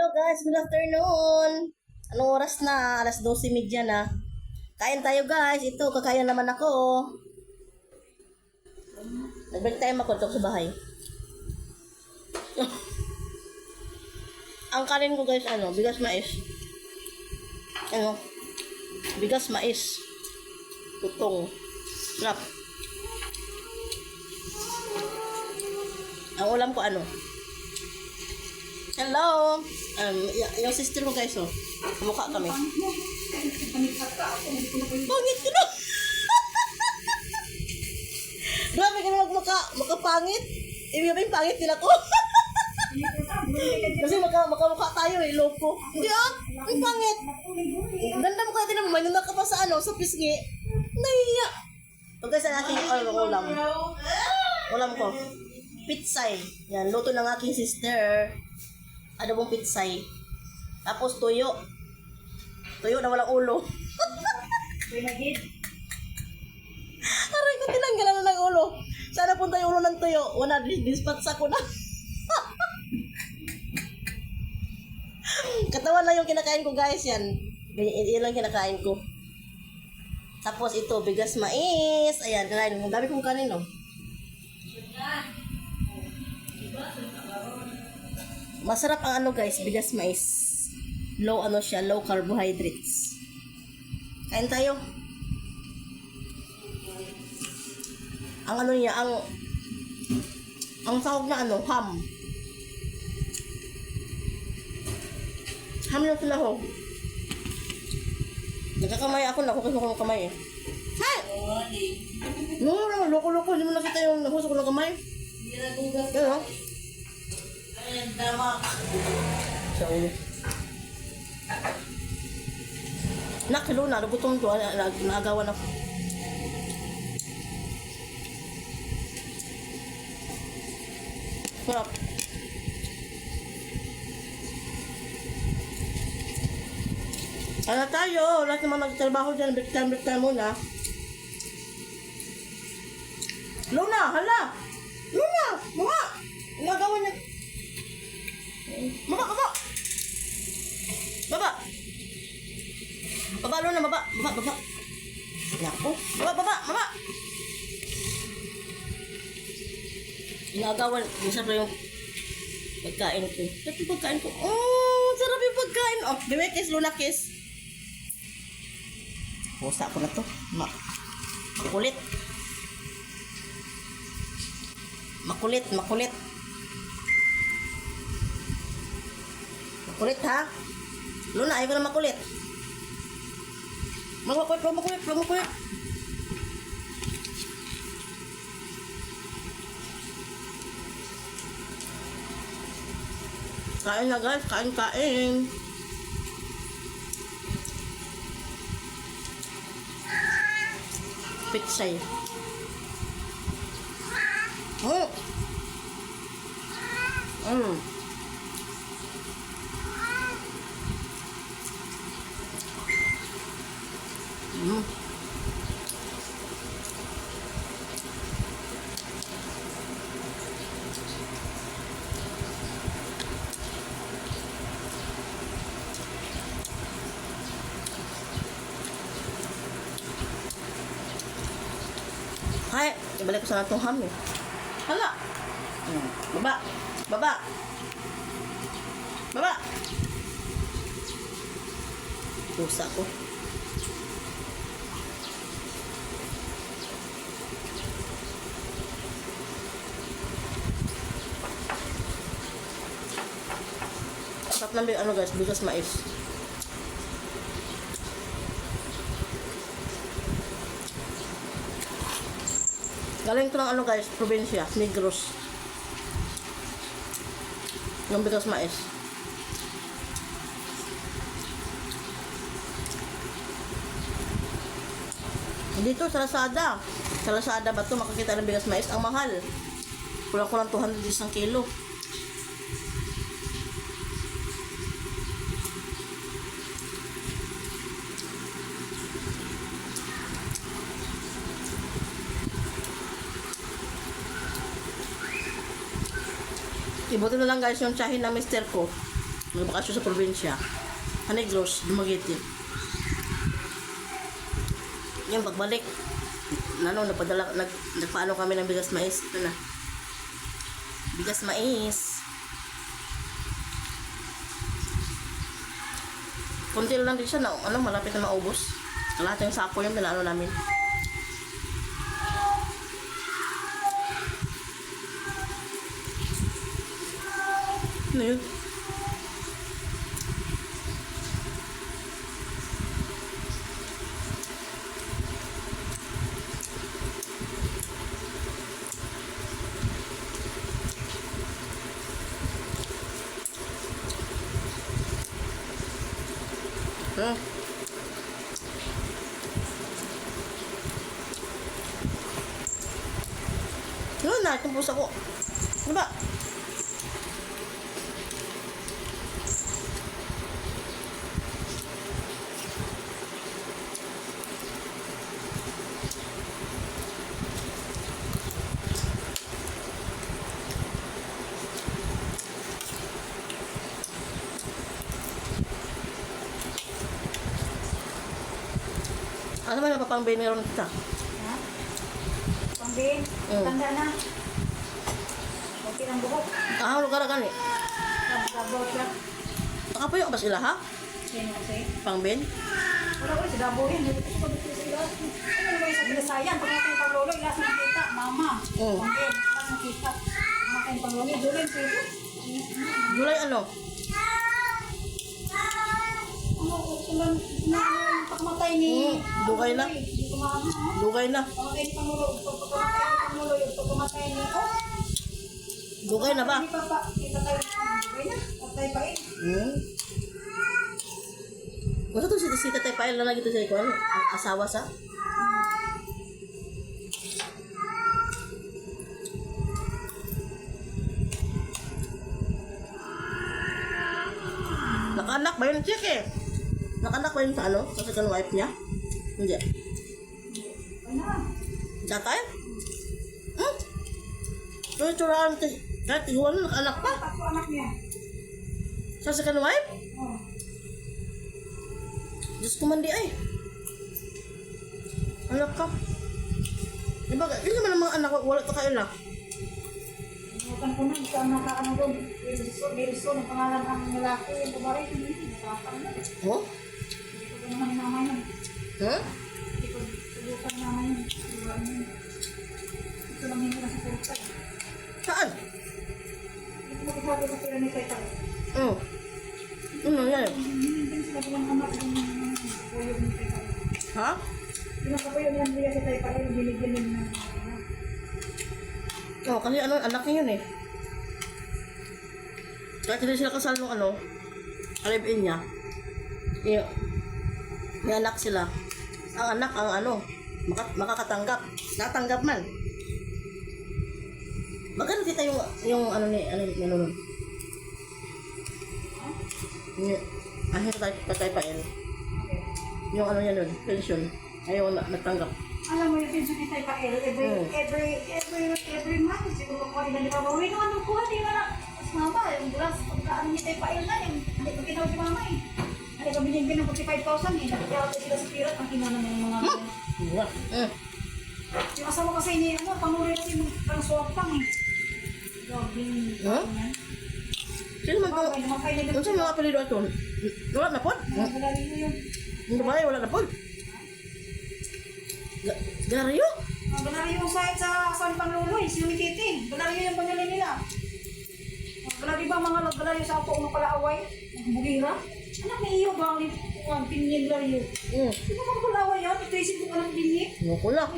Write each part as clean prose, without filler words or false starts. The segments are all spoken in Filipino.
Hello guys, good afternoon. Anong oras na? Alas 12:30 na. Kain tayo guys. Ito, kakain naman ako. Nagbalik tayo makuntok sa bahay. Ang kanin ko guys, bigas mais. Bigas mais. Tutong. Sarap. Ang ulam ko hello. Yung sister ko guys, kamukha kami. Pangit ko na. Grabe ka na makapangit. Ibig sabihin pangit din ako. Kasi makamukha tayo loko. Hindi ang pangit. Ganda mo kaya din, may nunaka pa sa sa pisngi. Nahiya. Pag guys, ang aking ulam. Ulam ko. Pitsay. Yan, luto ng aking sister. Adobong pitsay. Tapos tuyo. Tuyo na walang ulo. Aray ko, tinanggalan na ng ulo. Sana punta yung ulo ng tuyo. Wala, dispatch ko na. Katawan lang yung kinakain ko guys, yan. Yan lang kinakain ko. Tapos ito, bigas mais. Ayan, kanain. Ang dami kong kanin, Masarap ang guys, bigas mais. Low low carbohydrates. Kain tayo. Ang niya, ang sahog na ham. Ham yung sinahog. Nagkakamay ako, nakukus ako ng kamay Hay! No, loko-loko, hindi mo nakita yung nahusok ko ng kamay. Pero, sa ulo. Nakilo na, nabutong to, naagawan ako. Sarap. Tayo, lahat naman nagtrabaho dyan, break time muna. Luna, hala! Luna, mga! Nagawa niya. Baba! Baba, Luna, baba! Naku, baba! Nagawa, masarap yung pagkain ko. Ito yung pagkain ko. Oh, sarap yung pagkain. Oh, bebe, kiss, Luna, kiss. Pusa ko na to. Makulit. Makulit ha? Luna, ayaw ko na makulit. Makulit. Kain na guys, kain. Pitsay. Ay, ibalik ko sa natong ham Hala! Baba! Pusa ko. Sarap lang guys, bigas mais. Galing ko ng guys, probinsya, Negros. Yung bigas mais. Dito sa Lazada. Sa Lazada ba ito makakita ng bigas mais? Ang mahal. Kulang 200 isang kilo. Ibuti na lang guys yung tsahin ng mister ko. Nagbakasyon sa probinsya. Hanegros, Dumaguete. Yung pagbalik, nagpaano kami ng bigas mais. Ito na. Bigas mais. Kunti lang din siya na, malapit na maubos. Lahat yung sako yung pinano namin. Ano yun? Yun na, itong pusa ko. Ano ba? Ano ba napapang-bay meron kita? Ha? Pambin? Tanda na. Okay ng buhok. Lugar na gani. Sabaw siya. Baka po yung abas ila ha? Sino kasi? Pang-bin? Wala ko, si Dabo rin. Dito ko dito sa ilas. Ano ba yung sa pinasayan? Pag natin paglolo, ilas na kita. Mama. Pambin. Ilas na kita. Makain paglolo. Durin sa'yo. Gulay ano? Ano, sila na pagkamatay ni... Dugay na. Hindi ko maano. Dugay na. Pagkamatay ni Pangulo. Pagkamatay ni Pangulo. Pagkamatay ni... Dugay na ba? Hindi pa pa. Kita tayo. Dugay na. Patay pa eh. Masa to si Tatay Pael na lagi to sa ikaw, asawa sa? Nakanak ba yun, Chik eh? Nakanak ba yun sa ano? Sa second wife niya? Hindi. Ano? Tatay? Tsura-tsurahan kahit iguan na nakanak pa. Tatlo anak niya. Sa second wife? Oh. Diyos ko mandi ay. Anak ka. Diba, yun naman ang mga anak ko, wala ito kaila. Bukan ko na, isa na ano doon. Wilson, ang pangalan ng lalaki, yung babae, hindi nakakang na. Oh? Hindi ko naman nama yun. Huh? Hindi ko subukan nama yun. Subukan yun. Ito lang hindi na sa purtay. Saan? Hindi ko magsasabi sa pira ni Teta. Ano yan? Hindi sila bilang anak, yung puyo ni Teta. Ha? Pinakapuyo niya niya si Teta, yung binigyan niya ng Oh, kasi ano, anak niya yun eh. Kahit hindi sila kasal nung ano, live-in niya. May anak sila. Ang anak, ang ano, makakatanggap. Natanggap man. Magkano kita yung ano ni, nun? Yung Tatay Pael. Yung ano niya nun, pension. Ayaw natanggap. alam mo yung pension ni Teta every month, siguro ko rin na babawi no, anong kuha, di ba na, mama, yung bulas, pagkaan ni Teta na, yung hindi ko tinawag si mama eh. Hindi ko binigyan ng 45,000 eh, nakikita ko sila sa pirat, ang kinana ng mga yung asawa kasi ni, pangulit kasi ng swapang eh. Gawin, yan. Sino man to? Kung saan mga apelido ito? Wala na po? Wala rin mo yun. Yung babae, wala na po? Ganario? Ganario yung site sa San Panluloy, si Mikiti. Ganario yung pangalan nila. Ganario ba mga ganario sa auto, palaaway? Bugira? Anak ni iyo ba ang pinyin ganario? Di ba mga palaaway yan? Ito isip ko anak pinyin? Ano ko lang?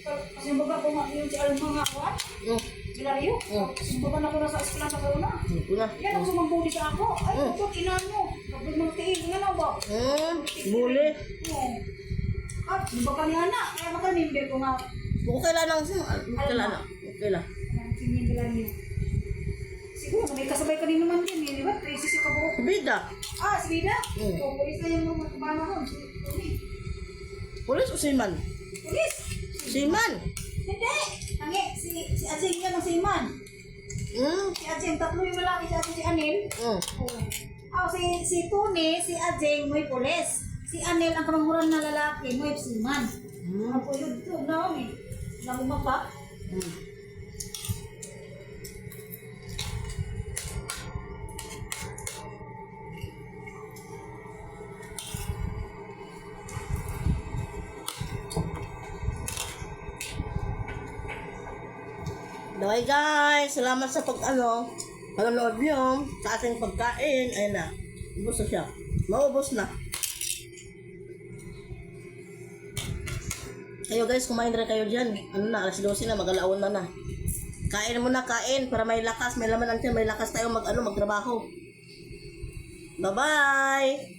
Kasi yung baga ko yung si Alam mga awan? Ganario? Yung baga na ko na sa eskwela sa Corona? Ano ko lang? Yan ang sumambuli sa ako. Ay, ito, inan mo. Kapag magtiin, nga na ba? Buli. At, yung baga ni Ana, kaya baka member ko nga. Buko kailangan siya. Kailangan. Kailangan. Ang pinyin ganario. Siguro, may kasabay ka din naman din, di ba? Tracy si Kabuhok. Bida. Si Vida? O, pulis na yung mga kabana ko. Pulis o seaman? Pulis? Seaman. Hindi. Tangi, si Asing yan ang Siman. Si Ajeng, tatlo yung lalaki, si Anel. Mm. Si Tony, si Ajeng, may pulis. Si Anel, ang kamanguran na lalaki, may siman. Ako yun, ito, na kami. Nabumapa. Okay guys, salamat sa panonood nyo sa ating pagkain. Ayan na, ubos na siya. Maubos na. Kayo guys, kumain rin kayo dyan. Ano na, alas 12 na, mag-alaon na. Kain mo na, kain para may lakas, may laman ang tiyan, may lakas tayo magtrabaho. Bye-bye!